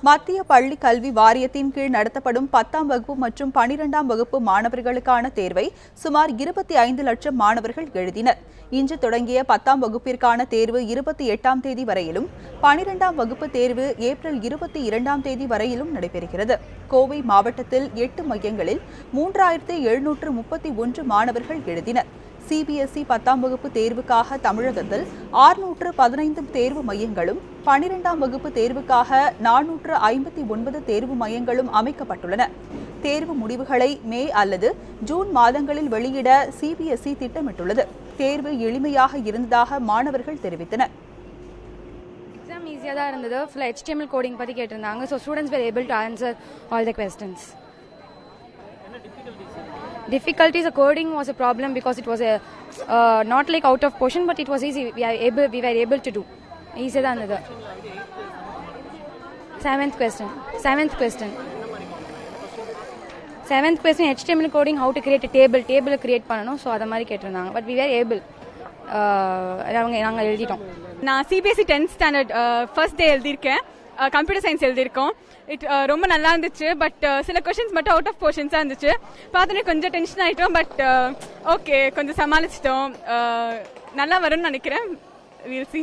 மத்திய பள்ளி கல்வி வாரியத்தின் கீழ் நடத்தப்படும் 10ஆம் வகுப்பு மற்றும் 12ஆம் வகுப்பு மாணவர்களுக்கான தேர்வை சுமார் 25 லட்சம் மாணவர்கள் எழுதினர். இன்று தொடங்கிய 10ஆம் வகுப்பிற்கான தேர்வு 28ஆம் தேதி வரையிலும் 12ஆம் வகுப்பு தேர்வு ஏப்ரல் 22ஆம் தேதி வரையிலும் நடைபெறுகிறது. கோவை மாவட்டத்தில் 8 மையங்களில் 3731 மாணவர்கள் எழுதினர். சிபிஎஸ்இ 10ஆம் வகுப்பு தேர்வுக்காக தமிழகத்தில் 615 தேர்வு மையங்களும் 12ஆம் வகுப்பு தேர்வுக்காக 459 தேர்வு மையங்களும் அமைக்கப்பட்டுள்ளன. தேர்வு முடிவுகளை மே அல்லது ஜூன் மாதங்களில் வெளியிட சிபிஎஸ்இ திட்டமிட்டுள்ளது. தேர்வு எளிமையாக இருந்ததாக மாணவர்கள் தெரிவித்தனர். எக்ஸாம் ஈஸியாக தான் இருந்தது. ஃபுல்லாக HTML கோடிங் பற்றி கேட்டிருந்தாங்க. So students were able to answer all the questions. Difficulties, the coding was a problem because it was a not like out of portion, but it was easy. We were able to do. Easy than the seventh question. Seventh question HTML coding, how to create a table create பண்ணனும். So அத மாதிரி கேட்டிருந்தாங்க. But we were able. நாங்க எழுதிட்டோம். நான் CBSE 10th standard first day எழுதியிருக்கேன். Computer science எழுதியிருக்கோம். ரொம்ப நல்லா இருந்துச்சு. பட் சில கொஸ்டின்ஸ் மட்டும் அவுட் ஆஃப் போர்ஷன்ஸாக இருந்துச்சு. பார்த்தோன்னே கொஞ்சம் டென்ஷன் ஆகிட்டோம். பட் ஓகே, கொஞ்சம் சமாளிச்சிட்டோம். நல்லா வரும்னு நினைக்கிறேன். We'll see.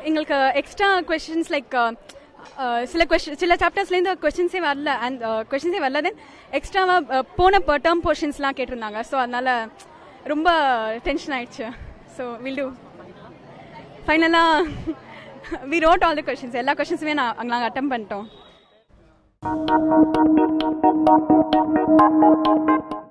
எங்களுக்கு எக்ஸ்ட்ரா கொஸ்டின்ஸ் லைக் சில சாப்டர்ஸ்லேருந்து கொஸ்டின்ஸே வரல. தென் எக்ஸ்ட்ராவாக போன டேர்ம் போர்ஷன்ஸ்லாம் கேட்டிருந்தாங்க. ஸோ அதனால ரொம்ப டென்ஷன் ஆயிடுச்சு. So will do. ஃபைனலாக we wrote all the questions. எல்லா கொஸ்டின்ஸுமே நாங்கள் அட்டெம்ப்ட் பண்ணிட்டோம்.